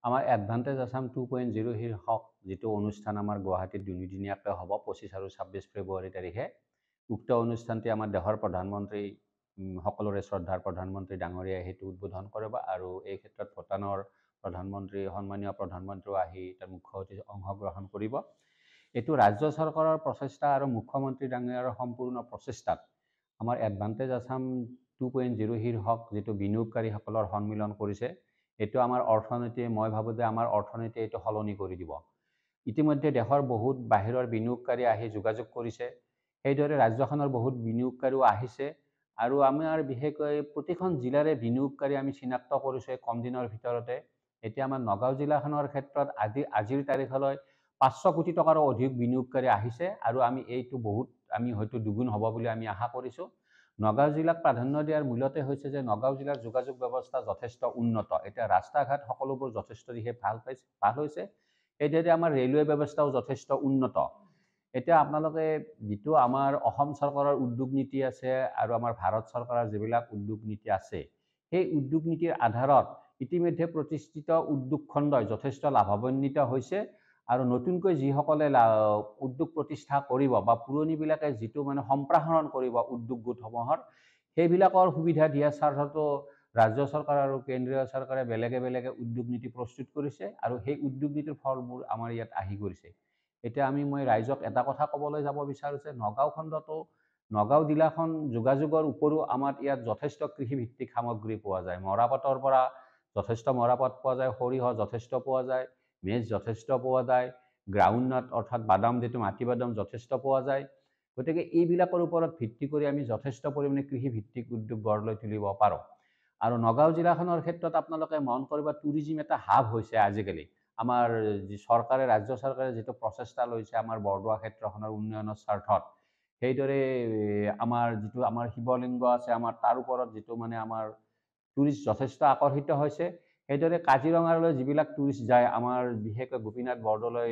আমাৰ এডভান্টেজ আছাম 2.0 শীৰ্ষক যিটো অনুষ্ঠান আমাৰ গুৱাহাটীত দুদিনীয়াকৈ হ'ব 25 আৰু 26 ফেব্ৰুৱাৰী তাৰিখে। উক্ত অনুষ্ঠানটি আমাৰ দেশৰ প্ৰধানমন্ত্ৰী সকলোৰে শ্ৰদ্ধাৰ প্ৰধানমন্ত্ৰী ডাঙৰীয়াই সেইটো উদ্বোধন কৰিব আৰু এই ক্ষেত্ৰত ভূটানৰ প্ৰধানমন্ত্ৰী সন্মানীয় প্ৰধানমন্ত্ৰীও আহি তাৰ মুখ্য অতিথি অংশগ্ৰহণ কৰিব। এইটো ৰাজ্য চৰকাৰৰ প্ৰচেষ্টা আৰু মুখ্যমন্ত্ৰী ডাঙৰীয়াৰ সম্পূৰ্ণ প্ৰচেষ্টাত আমাৰ এডভান্টেজ আছাম 2.0 শীৰ্ষক যিটো বিনিয়োগকাৰীসকলৰ সন্মিলন কৰিছে, এইটো আমাৰ অৰ্থনীতিয়ে মই ভাবোঁ যে আমাৰ অৰ্থনীতিয়ে এইটো সলনি কৰি দিব। ইতিমধ্যে দেশৰ বহুত বাহিৰৰ বিনিয়োগকাৰী আহি যোগাযোগ কৰিছে, সেইদৰে ৰাজ্যখনৰ বহুত বিনিয়োগকাৰীও আহিছে আৰু আমাৰ বিশেষকৈ প্ৰতিখন জিলাৰে বিনিয়োগকাৰী আমি চিনাক্ত কৰিছোঁ কম দিনৰ ভিতৰতে। এতিয়া আমাৰ নগাঁও জিলাখনৰ ক্ষেত্ৰত আজিৰ তাৰিখলৈ 500 কোটি টকাৰো অধিক বিনিয়োগকাৰী আহিছে আৰু আমি হয়তো দুগুণ হ'ব বুলি আমি আশা কৰিছোঁ। নগাঁও জিলাক প্ৰাধান্য দিয়াৰ মূলতে হৈছে যে নগাঁও জিলাৰ যোগাযোগ ব্যৱস্থা যথেষ্ট উন্নত। এতিয়া ৰাস্তা ঘাট সকলোবোৰ যথেষ্ট দিশে ভাল হৈছে। সেইদৰে আমাৰ ৰেলৱে ব্যৱস্থাও যথেষ্ট উন্নত। এতিয়া আপোনালোকে যিটো আমাৰ অসম চৰকাৰৰ উদ্যোগ নীতি আছে আৰু আমাৰ ভাৰত চৰকাৰৰ যিবিলাক উদ্যোগ নীতি আছে, সেই উদ্যোগ নীতিৰ আধাৰত ইতিমধ্যে প্ৰতিষ্ঠিত উদ্যোগ খণ্ডই যথেষ্ট লাভান্বিত হৈছে আৰু নতুনকৈ যিসকলে উদ্যোগ প্ৰতিষ্ঠা কৰিব বা পুৰণিবিলাকে যিটো সম্প্ৰসাৰণ কৰিব উদ্যোগ গোটসমূহৰ, সেইবিলাকৰ সুবিধা দিয়াৰ স্বাৰ্থতো ৰাজ্য চৰকাৰ আৰু কেন্দ্ৰীয় চৰকাৰে বেলেগে বেলেগে উদ্যোগ নীতি প্ৰস্তুত কৰিছে আৰু সেই উদ্যোগ নীতিৰ ফলবোৰ আমাৰ ইয়াত আহি কৰিছে। এতিয়া মই ৰাইজক এটা কথা ক'বলৈ যাব বিচাৰোঁ যে নগাঁও জিলাখন যোগাযোগৰ উপৰিও আমাৰ ইয়াত যথেষ্ট কৃষিভিত্তিক সামগ্ৰী পোৱা যায়। মৰাপাটৰ পৰা যথেষ্ট মৰাপাট পোৱা যায়, সৰিয়হ যথেষ্ট পোৱা যায়, মেজ যথেষ্ট পোৱা যায়, গ্ৰাউণ্ডনাট অৰ্থাৎ বাদাম যিটো মাটি বাদাম যথেষ্ট পোৱা যায়। গতিকে এইবিলাকৰ ওপৰত ভিত্তি কৰি আমি যথেষ্ট পৰিমাণে কৃষিভিত্তিক উদ্যোগ গঢ় লৈ তুলিব পাৰোঁ। আৰু নগাঁও জিলাখনৰ ক্ষেত্ৰত আপোনালোকে মন কৰিব টুৰিজিম এটা হাব হৈছে আজিকালি। আমাৰ চৰকাৰে ৰাজ্য চৰকাৰে যিটো প্ৰচেষ্টা লৈছে আমাৰ বৰদোৱা ক্ষেত্ৰখনৰ উন্নয়নৰ স্বাৰ্থত, সেইদৰে আমাৰ শিৱলিংগ আছে আমাৰ তাৰ ওপৰত যিটো আমাৰ টুৰিষ্ট যথেষ্ট আকৰ্ষিত হৈছে। সেইদৰে কাজিৰঙালৈ যিবিলাক টুৰিষ্ট যায় আমাৰ বিশেষকৈ গোপীনাথ বৰদলৈ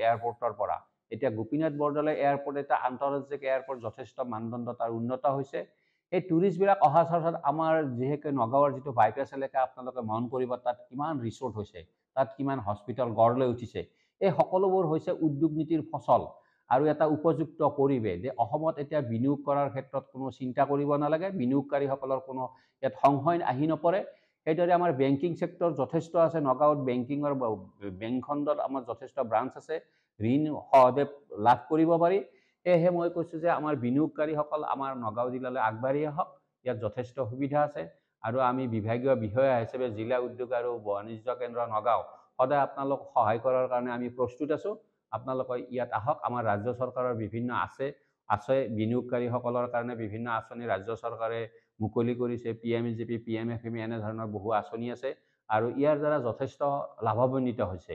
এয়াৰপৰ্টৰ পৰা, এতিয়া গোপীনাথ বৰদলৈ এয়াৰপৰ্ট এটা আন্তৰ্জাতিক এয়াৰপৰ্ট যথেষ্ট মানদণ্ড তাৰ উন্নত হৈছে। এই টুৰিষ্টবিলাক অহাৰ স্বাৰ্থত আমাৰ বিশেষকৈ নগাঁৱৰ যিটো বাইপাছ এলেকা আপোনালোকে মন কৰিব তাত কিমান ৰিচৰ্ট হৈছে, তাত কিমান হস্পিটেল গঢ় লৈ উঠিছে। এই সকলোবোৰ হৈছে উদ্যোগ নীতিৰ ফচল আৰু এটা উপযুক্ত পৰিৱেশ যে অসমত এতিয়া বিনিয়োগ কৰাৰ ক্ষেত্ৰত কোনো চিন্তা কৰিব নালাগে, বিনিয়োগকাৰীসকলৰ কোনো ইয়াত সংশয় আহি নপৰে। সেইদৰে আমাৰ বেংকিং ছেক্টৰ যথেষ্ট আছে। নগাঁৱত বেংক খণ্ডত আমাৰ যথেষ্ট ব্ৰাঞ্চ আছে, ঋণ সহজে লাভ কৰিব পাৰি। সেয়েহে মই কৈছোঁ যে আমাৰ বিনিয়োগকাৰীসকল আমাৰ নগাঁও জিলালৈ আগবাঢ়ি আহক, ইয়াত যথেষ্ট সুবিধা আছে আৰু আমি বিভাগীয় বিষয়া হিচাপে জিলা উদ্যোগ আৰু বাণিজ্য কেন্দ্ৰ নগাঁও সদায় আপোনালোক সহায় কৰাৰ কাৰণে আমি প্ৰস্তুত আছোঁ। আপোনালোকে ইয়াত আহক। আমাৰ ৰাজ্য চৰকাৰৰ বিভিন্ন আছে বিনিয়োগকাৰীসকলৰ কাৰণে বিভিন্ন আঁচনি ৰাজ্য চৰকাৰে মুকলি কৰিছে, PMEGP, PMFME এনেধৰণৰ বহু আঁচনি আছে আৰু ইয়াৰ দ্বাৰা যথেষ্ট লাভান্বিত হৈছে।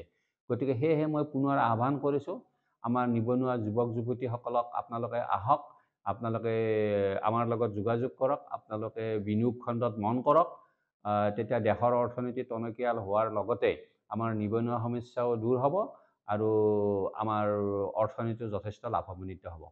গতিকে সেয়েহে মই পুনৰ আহ্বান কৰিছোঁ আমাৰ নিবনুৱা যুৱক যুৱতীসকলক আপোনালোকে আহক, আপোনালোকে আমাৰ লগত যোগাযোগ কৰক, আপোনালোকে বিনিয়োগ খণ্ডত মন কৰক। তেতিয়া দেশৰ অৰ্থনীতি টনকিয়াল হোৱাৰ লগতে আমাৰ নিবনুৱা সমস্যাও দূৰ হ'ব আৰু আমাৰ অৰ্থনীতিও যথেষ্ট লাভান্বিত হ'ব।